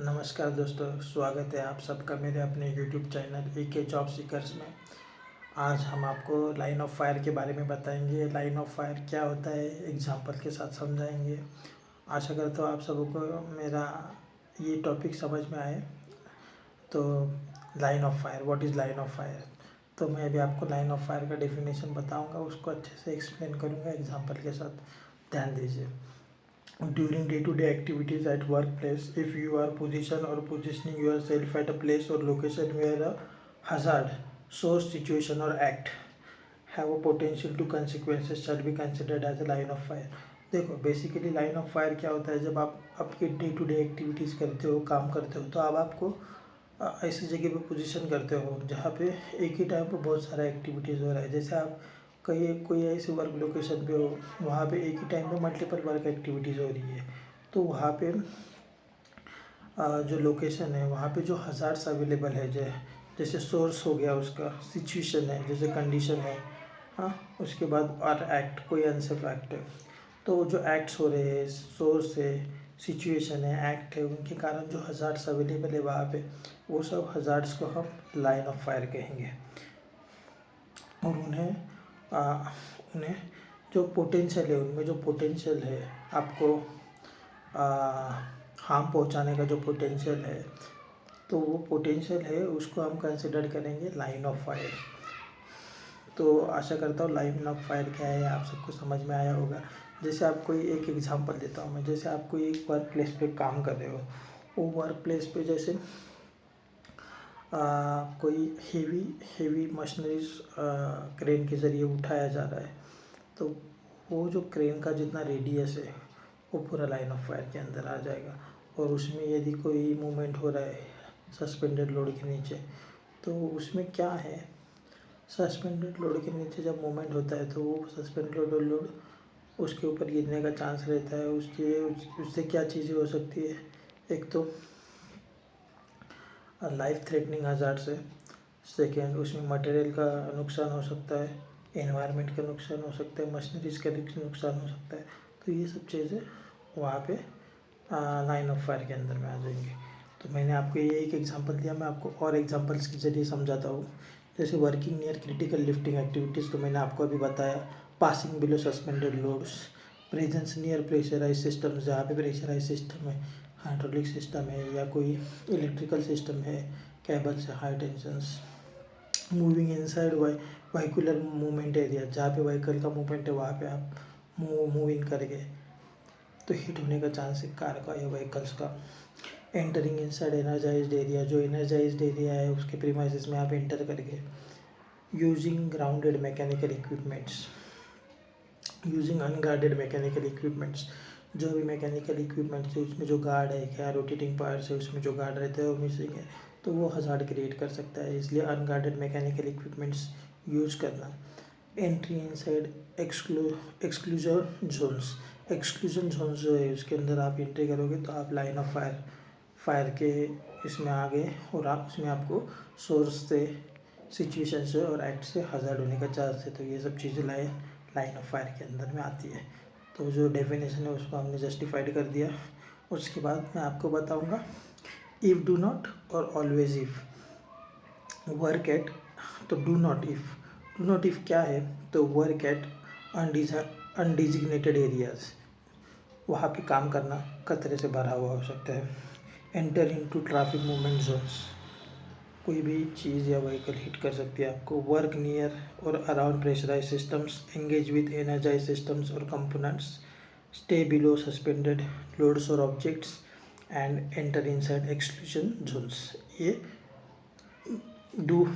नमस्कार दोस्तों, स्वागत है आप सबका मेरे अपने यूट्यूब चैनल के जॉब सीकर्स में। आज हम आपको लाइन ऑफ फायर के बारे में बताएंगे। लाइन ऑफ फायर क्या होता है एग्जांपल के साथ समझाएंगे। आशा करता हूँ आप सबको मेरा ये टॉपिक समझ में आए। तो line of fire, what is line of fire. तो मैं अभी आपको लाइन ऑफ फायर का डेफिनेशन बताऊँगा, उसको अच्छे से एक्सप्लेन करूँगा एग्जाम्पल के साथ। ध्यान दीजिए। During day-to-day activities at workplace, if you are positioning yourself at a place or location where a hazard, source, situation or act have a potential to consequences shall be considered as a line of fire। देखो, basically line of fire क्या होता है। जब आप आपके day to day activities करते हो, काम करते हो, तो अब आपको ऐसी जगह पे पोजीशन करते हो जहाँ पे एक ही टाइम पे बहुत सारा एक्टिविटीज़ हो रहा है। जैसे आप कोई ऐसे वर्क लोकेशन पे हो, वहाँ पे एक ही टाइम पे मल्टीपल वर्क एक्टिविटीज़ हो रही है। तो वहाँ पे जो लोकेशन है वहाँ पे जो हज़ार्ड्स अवेलेबल है, जैसे सोर्स हो गया, उसका सिचुएशन है, जैसे कंडीशन है, हाँ। उसके बाद और एक्ट, कोई अनसेफ एक्ट है। तो जो एक्ट्स हो रहे हैं, सोर्स है, सिचुएशन है, एक्ट है, उनके कारण जो हज़ार्ड्स अवेलेबल है वहाँ पे, वो सब हज़ार्ड्स को हम लाइन ऑफ फायर कहेंगे। और उन्हें जो पोटेंशियल है, उनमें जो पोटेंशियल है आपको हार्म पहुंचाने का जो पोटेंशियल है, तो वो पोटेंशियल है उसको हम कंसिडर करेंगे लाइन ऑफ फायर। तो आशा करता हूँ लाइन ऑफ फायर क्या है आप सबको समझ में आया होगा। जैसे आपको एक एग्जांपल देता हूँ मैं। जैसे आप कोई एक वर्क प्लेस पे काम कर रहे हो, वो वर्क प्लेस पे जैसे कोई हेवी मशीनरीज क्रेन के ज़रिए उठाया जा रहा है, तो वो जो क्रेन का जितना रेडियस है वो पूरा लाइन ऑफ फायर के अंदर आ जाएगा। और उसमें यदि कोई मूवमेंट हो रहा है सस्पेंडेड लोड के नीचे, तो उसमें क्या है, सस्पेंडेड लोड के नीचे जब मूवमेंट होता है तो वो सस्पेंडेड लोड उसके ऊपर गिरने का चांस रहता है। उससे क्या चीज़ें हो सकती है, एक तो लाइफ थ्रेटनिंग हज़ार्ड्स है। सेकेंड, उसमें मटेरियल का नुकसान हो सकता है, एनवायरनमेंट का नुकसान हो सकता है, मशीनरीज का नुकसान हो सकता है। तो ये सब चीज़ें वहाँ पे लाइन ऑफ फायर के अंदर में आ जाएंगी। तो मैंने आपको ये एक एग्जांपल दिया, मैं आपको और एग्जांपल्स के ज़रिए समझाता हूँ। जैसे working near critical lifting activities, तो मैंने आपको अभी बताया। Passing below suspended loads, presence near pressurise system, जहाँ पे प्रेशराइज सिस्टम है, हाइड्रोलिक सिस्टम है या कोई इलेक्ट्रिकल सिस्टम है, केबल्स है, high tensions. Moving inside vehicular movement area, जहाँ पे व्हीकल का मूवमेंट है वहाँ पे आप मूव इन करके तो हिट होने का चांस है कार का या व्हीकल्स का। एंटरिंग इनसाइड एनर्जाइज्ड एरिया, जो एनर्जाइज्ड एरिया है उसके प्रीमाइसेस में आप एंटर करके। Using grounded mechanical equipments, using unguarded mechanical equipments, जो भी मैकेनिकल इक्विपमेंट्स है उसमें जो गार्ड है, क्या रोटेटिंग पार्ट्स है उसमें जो गार्ड रहते हैं वो मिसिंग है, तो वो हज़ार्ड क्रिएट कर सकता है। इसलिए अनगार्डेड मैकेनिकल इक्विपमेंट्स यूज करना। Entry inside exclusion zones, exclusion zones जो है उसके अंदर आप एंट्री करोगे तो आप लाइन ऑफ फायर के इसमें आ गए, और आप उसमें आपको सोर्स से, सिचुएशन से और एक्ट से हज़ार्ड होने का चांस है। तो ये सब चीज़ें लाइन ऑफ फायर के अंदर में आती है। तो जो डेफिनेशन है उसको हमने जस्टिफाइड कर दिया। उसके बाद मैं आपको बताऊंगा इफ़, डू नॉट और ऑलवेज इफ़। वर्क एट, तो डू नॉट इफ़ क्या है, तो वर्क एट अनडिजिग्नेटेड एरियाज, वहाँ पे काम करना खतरे से भरा हुआ हो सकता है। Enter into traffic movement zones, कोई भी चीज़ या व्हीकल हिट कर सकती है आपको। वर्क नियर और around pressurize systems, engage with energize systems और components, stay below suspended loads और objects and enter inside exclusion zones. ये डू।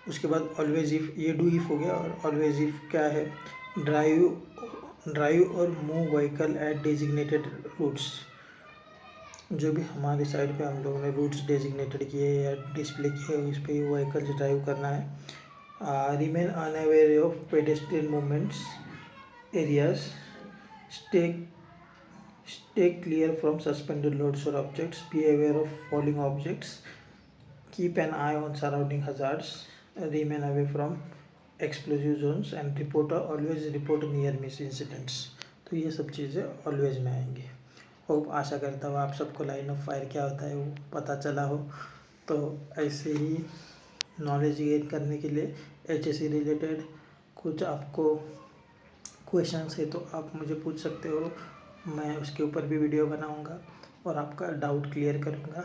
उसके बाद ऑलवेज इफ़, ये डू इफ़ हो गया। और ऑलवेज इफ़ क्या है, ड्राइव और move vehicle at designated routes, जो भी हमारे साइड पे हम लोगों ने रूट्स डेजिग्नेटेड किए या डिस्प्ले किए उस पर व्हीकल ड्राइव करना है। Remain unaware of pedestrian movements areas, stay clear from suspended loads और objects, be aware of falling objects, keep an eye on surrounding hazards, remain away from explosive zones and always report near miss incidents. तो ये सब चीज़ें always में आएंगी। Hope आशा करता हूँ आप सबको लाइन ऑफ फायर क्या होता है वो पता चला हो। तो ऐसे ही नॉलेज गेन करने के लिए HSC रिलेटेड कुछ आपको क्वेश्चंस है तो आप मुझे पूछ सकते हो, मैं उसके ऊपर भी वीडियो बनाऊंगा और आपका डाउट क्लियर करूंगा।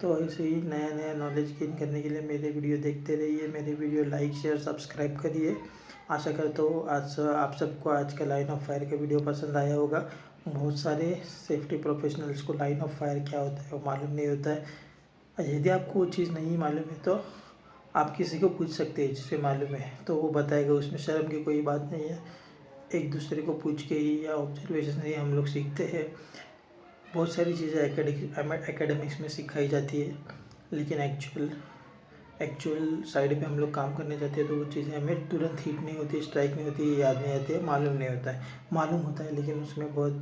तो ऐसे ही नया नया नॉलेज गेन करने के लिए मेरे वीडियो देखते रहिए, मेरे वीडियो लाइक शेयर सब्सक्राइब करिए। आशा करता हूँ आज आप सबको आज का लाइन ऑफ फायर का वीडियो पसंद आया होगा। बहुत सारे सेफ्टी प्रोफेशनल्स को लाइन ऑफ फायर क्या होता है वो मालूम नहीं होता है। यदि आपको वो चीज़ नहीं मालूम है तो आप किसी को पूछ सकते हैं जिसे मालूम है, तो वो बताएगा, उसमें शर्म की कोई बात नहीं है। एक दूसरे को पूछ के ही या ऑब्जर्वेशन से ही हम लोग सीखते हैं। बहुत सारी चीज़ें एकेडमिक्स में सिखाई जाती है, लेकिन एक्चुअल साइड पे हम लोग काम करने जाते हैं तो वो चीज़ें हमें तुरंत हिट नहीं होती, स्ट्राइक नहीं होती, याद नहीं आती है, मालूम नहीं होता है। मालूम होता है लेकिन उसमें बहुत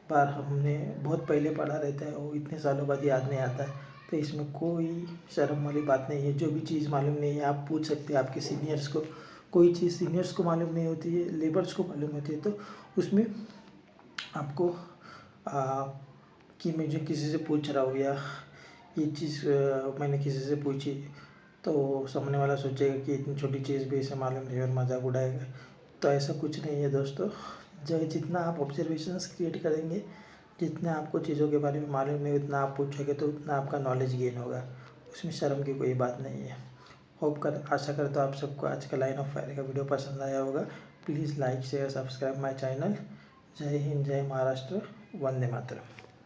बार हमने बहुत पहले पढ़ा रहता है और इतने सालों बाद याद नहीं आता है। तो इसमें कोई शर्म वाली बात नहीं है। जो भी चीज़ मालूम नहीं है आप पूछ सकते हैं आपके सीनियर्स को। कोई चीज़ सीनियर्स को मालूम नहीं होती है, लेबर्स को मालूम होती है, तो उसमें आपको कि मुझे किसी से पूछ रहा हूँ या ये चीज़ मैंने किसी से पूछी तो सामने वाला सोचेगा कि इतनी छोटी चीज़ भी इसे मालूम नहीं और मजाक उड़ाएगा। तो ऐसा कुछ नहीं है दोस्तों। जितना आप ऑब्जर्वेशंस क्रिएट करेंगे, जितना आपको चीज़ों के बारे में मालूम नहीं उतना आप पूछोगे तो उतना आपका नॉलेज गेन होगा। उसमें शर्म की कोई बात नहीं है। आशा करता हूँ आप सबको आज का लाइन ऑफ फायर का वीडियो पसंद आया होगा। Please like share subscribe my channel. जय हिंद, जय महाराष्ट्र, वंदे मातरम।